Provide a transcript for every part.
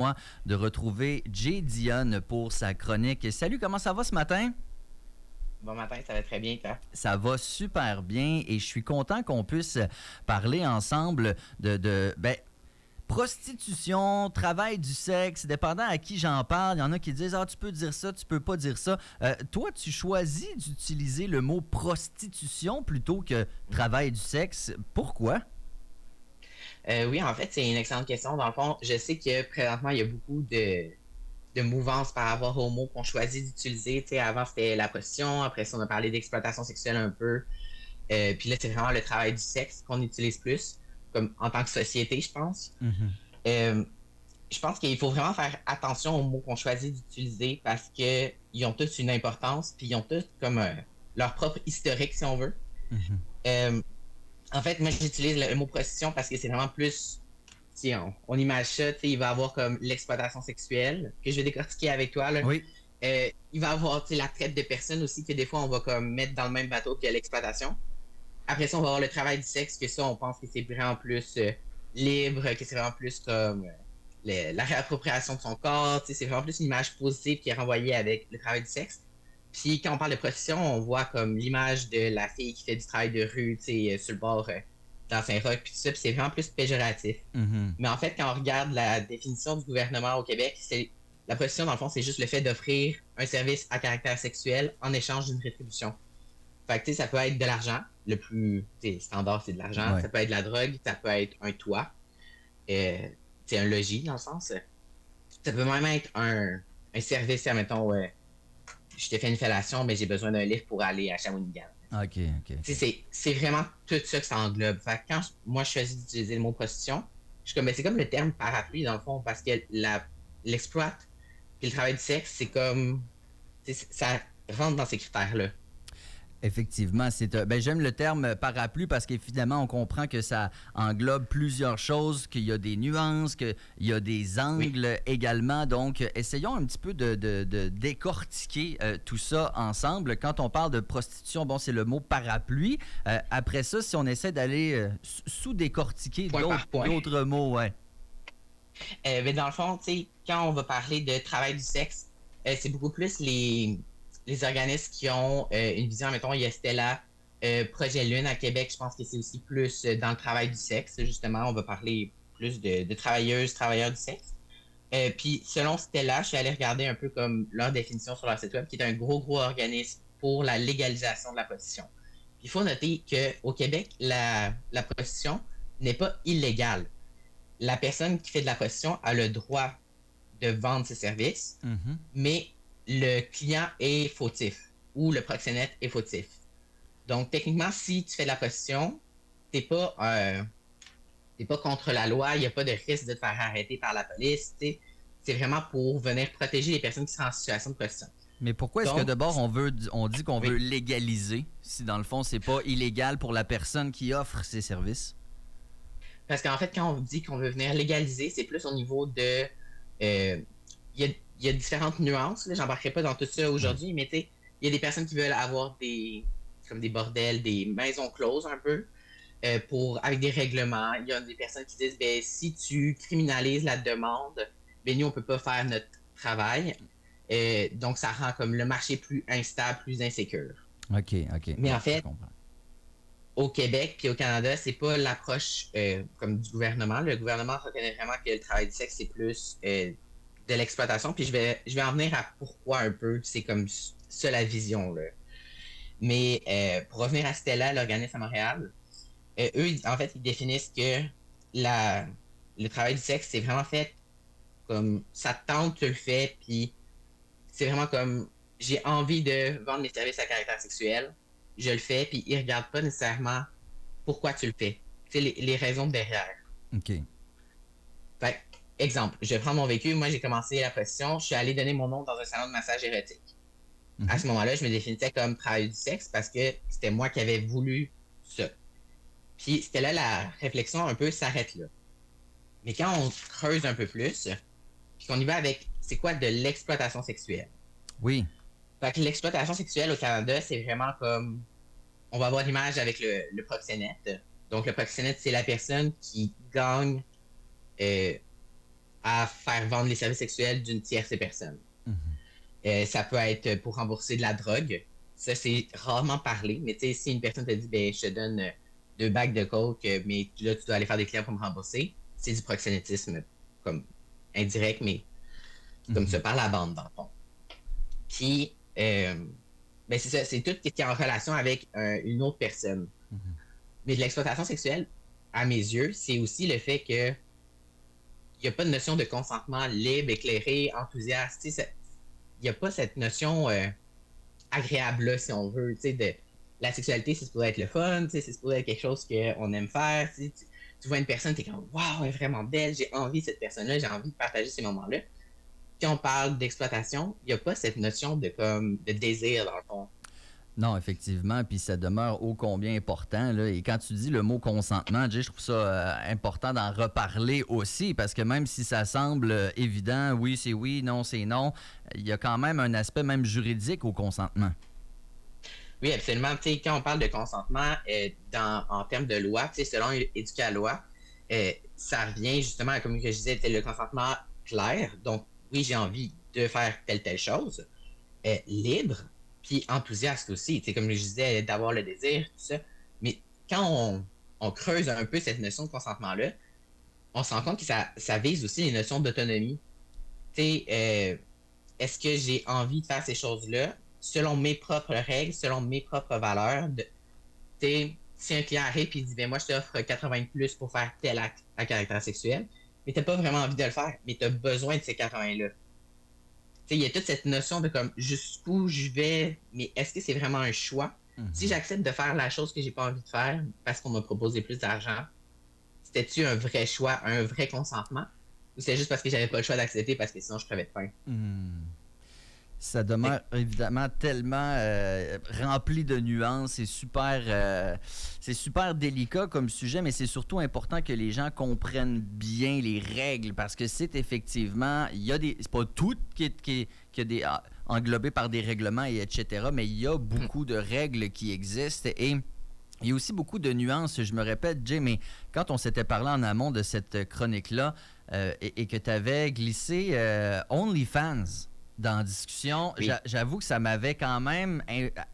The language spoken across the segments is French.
moi de retrouver Jay Dionne pour sa chronique. Salut, comment ça va ce matin? Bon matin, ça va très bien, toi? Ça va super bien et je suis content qu'on puisse parler ensemble de prostitution, travail du sexe, dépendant à qui j'en parle. Il y en a qui disent « Ah, tu peux dire ça, tu peux pas dire ça. » Toi, tu choisis d'utiliser le mot prostitution plutôt que travail du sexe. Pourquoi? Oui, en fait, c'est une excellente question. Dans le fond, je sais que présentement, il y a beaucoup de mouvances par rapport aux mots qu'on choisit d'utiliser. Tu sais, avant, c'était la prostitution. Après ça, on a parlé d'exploitation sexuelle un peu. Puis là, c'est vraiment le travail du sexe qu'on utilise plus, comme en tant que société, je pense. Mhm. Euh, je pense qu'il faut vraiment faire attention aux mots qu'on choisit d'utiliser parce que ils ont tous une importance, puis ils ont tous comme leur propre historique, si on veut. Mhm. Euh, En fait, moi, j'utilise le mot prostitution parce que c'est vraiment plus, si on imagine ça, tu sais, il va avoir comme l'exploitation sexuelle, que je vais décortiquer avec toi, là. Oui. Il va avoir, tu sais, la traite de personnes aussi, que des fois, on va comme mettre dans le même bateau que l'exploitation. Après ça, on va avoir le travail du sexe, que ça, on pense que c'est vraiment plus libre, que c'est vraiment plus comme la réappropriation de son corps, tu sais, c'est vraiment plus une image positive qui est renvoyée avec le travail du sexe. Puis quand on parle de prostitution, on voit comme l'image de la fille qui fait du travail de rue, tu sais, sur le bord dans Saint-Roch, puis tout ça, puis c'est vraiment plus péjoratif. Mhm. Mais en fait, quand on regarde la définition du gouvernement au Québec, c'est la prostitution, dans le fond, c'est juste le fait d'offrir un service à caractère sexuel en échange d'une rétribution. Fait que, tu sais, ça peut être de l'argent, le plus standard, c'est de l'argent. Ouais. Ça peut être de la drogue, ça peut être un toit, c'est un logis, dans le sens. Ça peut même être un service, admettons, je te fais une fellation, mais j'ai besoin d'un livre pour aller à Shawinigan. OK, OK, Tu sais, OK. c'est vraiment tout ça que ça englobe. Fait que quand moi je choisis d'utiliser le mot prostitution, je suis comme, ben, c'est comme le terme parapluie dans le fond, parce que l'exploit puis le travail du sexe, c'est comme, ça rentre dans ces critères-là. Effectivement, j'aime le terme parapluie parce qu'évidemment, on comprend que ça englobe plusieurs choses, qu'il y a des nuances, qu'il y a des Oui. angles également. Donc, essayons un petit peu de décortiquer tout ça ensemble. Quand on parle de prostitution, bon, c'est le mot parapluie. Après ça, si on essaie d'aller sous-décortiquer Point par point. d'autres mots, ouais. Mais dans le fond, tu sais, quand on va parler de travail du sexe, c'est beaucoup plus les organismes qui ont une vision, mettons, il y a Stella, Projet Lune à Québec, je pense que c'est aussi plus dans le travail du sexe, justement, on va parler plus de travailleuses, travailleurs du sexe. Puis selon Stella, je suis allé regarder un peu comme leur définition sur leur site web, qui est un gros organisme pour la légalisation de la prostitution. Puis il faut noter qu'au Québec, la prostitution n'est pas illégale. La personne qui fait de la prostitution a le droit de vendre ses services, Mhm. mais le client est fautif ou le proxénète est fautif. Donc, techniquement, si tu fais de la prostitution, t'es pas, t'es pas contre la loi, il n'y a pas de risque de te faire arrêter par la police. T'sais. C'est vraiment pour venir protéger les personnes qui sont en situation de prostitution. Mais pourquoi est-ce que Donc, d'abord on dit qu'on veut oui. légaliser si dans le fond c'est pas illégal pour la personne qui offre ces services? Parce qu'en fait, quand on dit qu'on veut venir légaliser, c'est plus au niveau de. Il y, a, y a différentes nuances. Là, j'embarquerai pas dans tout ça Oui. aujourd'hui, mais tu sais, il y a des personnes qui veulent avoir comme des bordels, des maisons closes un peu, avec des règlements. Il y a des personnes qui disent, ben, si tu criminalises la demande, ben, nous, on peut pas faire notre travail. Donc, ça rend comme le marché plus instable, plus insécure. OK, OK. Mais Ouais, en je fait, comprends. au Québec puis au Canada, c'est pas l'approche comme du gouvernement. Le gouvernement reconnaît vraiment que le travail du sexe, c'est plus de l'exploitation. Puis je vais en venir à pourquoi un peu c'est comme ça la vision. Là. Mais pour revenir à Stella, l'organisme à Montréal, eux, en fait, ils définissent que le travail du sexe, c'est vraiment fait comme ça te tente, tu le fais, puis c'est vraiment comme j'ai envie de vendre mes services à caractère sexuel, je le fais, puis ils regardent pas nécessairement pourquoi tu le fais. Tu sais, les raisons derrière. OK. Fait exemple, je vais prendre mon vécu. Moi, j'ai commencé la position. Je suis allé donner mon nom dans un salon de massage érotique. À Mhm. ce moment-là, je me définissais comme travailleur du sexe parce que c'était moi qui avais voulu ça. Puis c'était là la réflexion un peu s'arrête là. Mais quand on creuse un peu plus, puis qu'on y va avec c'est quoi de l'exploitation sexuelle. Oui. Fait que l'exploitation sexuelle au Canada, c'est vraiment comme on va avoir l'image avec le proxénète. Donc le proxénète, c'est la personne qui gagne euh, à faire vendre les services sexuels d'une tierce personne. Mhm. Ça peut être pour rembourser de la drogue. Ça, c'est rarement parlé. Mais tu sais, si une personne te dit, ben, je te donne 2 bacs de coke, mais là, tu dois aller faire des clients pour me rembourser, c'est du proxénétisme comme indirect, mais comme ça, Mhm. par la bande, dans le fond. Puis, ben, c'est ça, c'est tout ce qui est en relation avec une autre personne. Mhm. Mais de l'exploitation sexuelle, à mes yeux, c'est aussi le fait que il n'y a pas de notion de consentement libre, éclairé, enthousiaste. Il n'y a pas cette notion agréable-là, si on veut. De, la sexualité, c'est supposé être le fun, c'est supposé être quelque chose qu'on aime faire. Tu vois une personne, tu es comme, waouh, elle est vraiment belle, j'ai envie de cette personne-là, j'ai envie de partager ces moments-là. Puis on parle d'exploitation, il n'y a pas cette notion de désir, dans le fond. Non, effectivement, puis ça demeure ô combien important. Là. Et quand tu dis le mot consentement, Jay, je trouve ça important d'en reparler aussi, parce que même si ça semble évident, oui, non, c'est non, il y a quand même un aspect même juridique au consentement. Oui, absolument. Tu sais, quand on parle de consentement en termes de loi, tu sais, selon Éduca-Loi, ça revient justement, comme je disais, le consentement clair. Donc, oui, j'ai envie de faire telle chose, libre, puis enthousiaste aussi. Tu sais, comme je disais, d'avoir le désir, tout ça. Mais quand on creuse un peu cette notion de consentement-là, on se rend compte que ça vise aussi les notions d'autonomie. Tu sais, est-ce que j'ai envie de faire ces choses-là selon mes propres règles, selon mes propres valeurs? Si un client arrive et il dit, ben moi, je t'offre 80 de plus pour faire tel acte à caractère sexuel, mais t'as pas vraiment envie de le faire, mais tu as besoin de ces 80-là. Il y a toute cette notion de comme jusqu'où je vais, mais est-ce que c'est vraiment un choix? Si Mhm. j'accepte de faire la chose que j'ai pas envie de faire parce qu'on m'a proposé plus d'argent, c'était-tu un vrai choix, un vrai consentement? Ou c'est juste parce que j'avais pas le choix d'accepter parce que sinon je crevais de faim? Hmm. Ça Fait demeure que, évidemment tellement rempli de nuances. C'est super délicat comme sujet, mais c'est surtout important que les gens comprennent bien les règles parce que c'est effectivement, il y a des, c'est pas tout qui est englobé par des règlements et etc., mais il y a beaucoup de règles qui existent et il y a aussi beaucoup de nuances. Je me répète, Jay, mais quand on s'était parlé en amont de cette chronique-là et que tu avais glissé OnlyFans dans la discussion, oui. j'avoue que ça m'avait quand même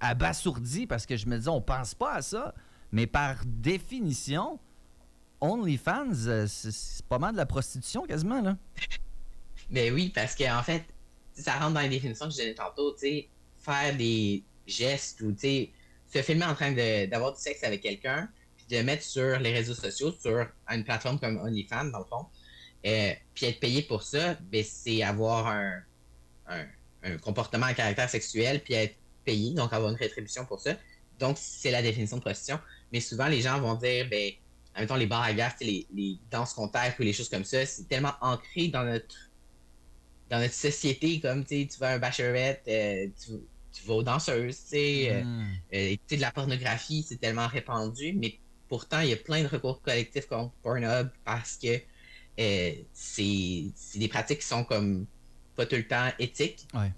abasourdi parce que je me disais, on pense pas à ça. Mais par définition, OnlyFans, c'est pas mal de la prostitution quasiment, là. Ben oui, parce qu'en fait, ça rentre dans les définitions que je donnais tantôt, tu sais, faire des gestes ou, tu sais, se filmer en train d'avoir du sexe avec quelqu'un, puis de le mettre sur les réseaux sociaux, sur une plateforme comme OnlyFans, dans le fond, puis être payé pour ça, ben c'est avoir un, un comportement à caractère sexuel, puis être payé, donc avoir une rétribution pour ça. Donc, c'est la définition de prostitution. Mais souvent, les gens vont dire, ben, admettons, les bars à gaz, les danses contacts ou les choses comme ça, c'est tellement ancré dans notre société, comme tu vas à un bachelorette, tu vas aux danseuses, Hmm. de la pornographie, c'est tellement répandu, mais pourtant, il y a plein de recours collectifs contre Pornhub parce que c'est des pratiques qui sont comme pas tout le temps éthiques. Ouais.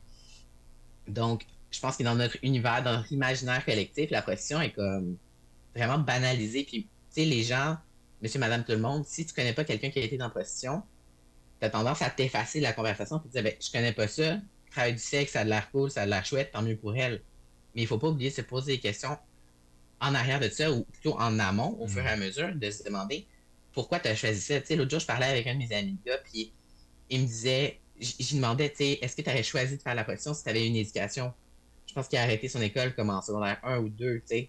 Donc, je pense que dans notre univers, dans notre imaginaire collectif, la prostitution est comme vraiment banalisée. Puis, tu sais, les gens, monsieur, madame, tout le monde, si tu connais pas quelqu'un qui a été dans la prostitution, t'as tendance à t'effacer de la conversation et te dire, ben, je connais pas ça, travail du sexe, ça a de l'air cool, ça a de l'air chouette, tant mieux pour elle. Mais il faut pas oublier de se poser des questions en arrière de ça, ou plutôt en amont, au fur et Hmm. à mesure, de se demander pourquoi tu as choisi ça. Tu sais, l'autre jour, je parlais avec un de mes amis de gars, puis il me disait, j'y demandais, tu sais, est-ce que tu aurais choisi de faire la position si tu avais une éducation? Je pense qu'il a arrêté son école comme en secondaire 1 ou 2, tu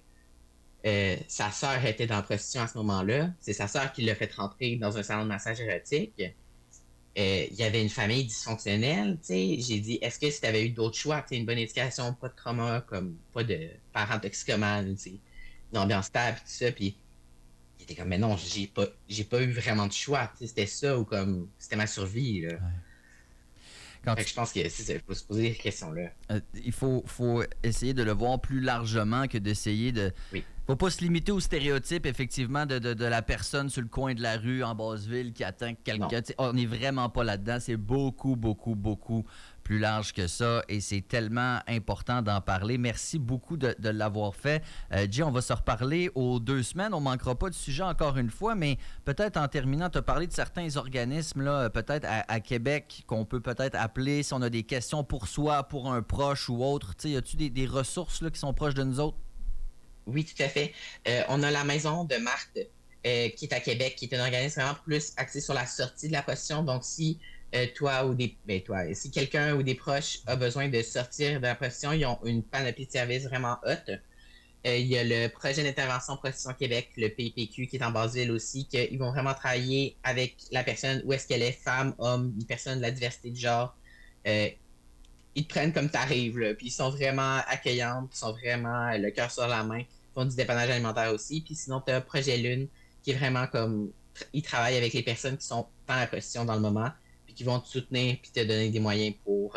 sais. Sa sœur était dans la prostitution à ce moment-là. C'est sa sœur qui l'a fait rentrer dans un salon de massage érotique. Il y avait une famille dysfonctionnelle, tu sais. J'ai dit, est-ce que si tu avais eu d'autres choix, tu sais, une bonne éducation, pas de trauma, comme pas de parents toxicomanes, tu sais, une ambiance stable, tout ça, puis il était comme, mais non, j'ai pas eu vraiment de choix, tu sais, c'était ça ou comme, c'était ma survie, là. Ouais. Quand Fait tu que je pense que c'est ça, il faut se poser des questions-là. Il faut essayer de le voir plus largement que d'essayer de. Oui. Faut pas se limiter aux stéréotypes, effectivement, de la personne sur le coin de la rue en basse ville qui attend Non. quelqu'un. On n'est vraiment pas là-dedans. C'est beaucoup, beaucoup, beaucoup plus large que ça et c'est tellement important d'en parler. Merci beaucoup de l'avoir fait. Jay, on va se reparler aux 2 semaines. On ne manquera pas de sujet encore une fois, mais peut-être en terminant, tu as parlé de certains organismes, là, peut-être à Québec, qu'on peut peut-être appeler si on a des questions pour soi, pour un proche ou autre. Y a-tu des ressources là, qui sont proches de nous autres? Oui, tout à fait. On a la maison de Marthe qui est à Québec, qui est un organisme vraiment plus axé sur la sortie de la prostitution. Donc, si si quelqu'un ou des proches a besoin de sortir de la prostitution, ils ont une panoplie de services vraiment haute. Il y a le projet d'intervention Prostitution Québec, le PPQ, qui est en Basse-Ville aussi, qu'ils vont vraiment travailler avec la personne, où est-ce qu'elle est, femme, homme, une personne de la diversité de genre. Ils te prennent comme t'arrives, là, puis ils sont vraiment accueillants, ils sont vraiment le cœur sur la main, ils font du dépannage alimentaire aussi. Puis sinon, tu as Projet Lune, qui est vraiment comme, ils travaillent avec les personnes qui sont dans la prostitution dans le moment, puis qui vont te soutenir, puis te donner des moyens pour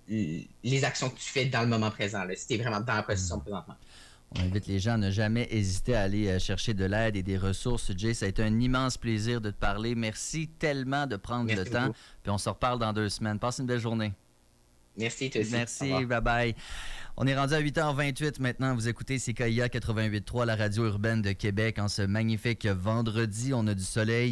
les actions que tu fais dans le moment présent, là, si tu es vraiment dans la prostitution présentement. On invite les gens à ne jamais hésiter à aller chercher de l'aide et des ressources. Jay, ça a été un immense plaisir de te parler. Merci tellement de prendre le temps. Puis on se reparle dans 2 semaines. Passe une belle journée. Merci, toi aussi. Merci, bye-bye. On est rendu à 8h28 maintenant. Vous écoutez CKIA 88.3, la radio urbaine de Québec. En ce magnifique vendredi, on a du soleil.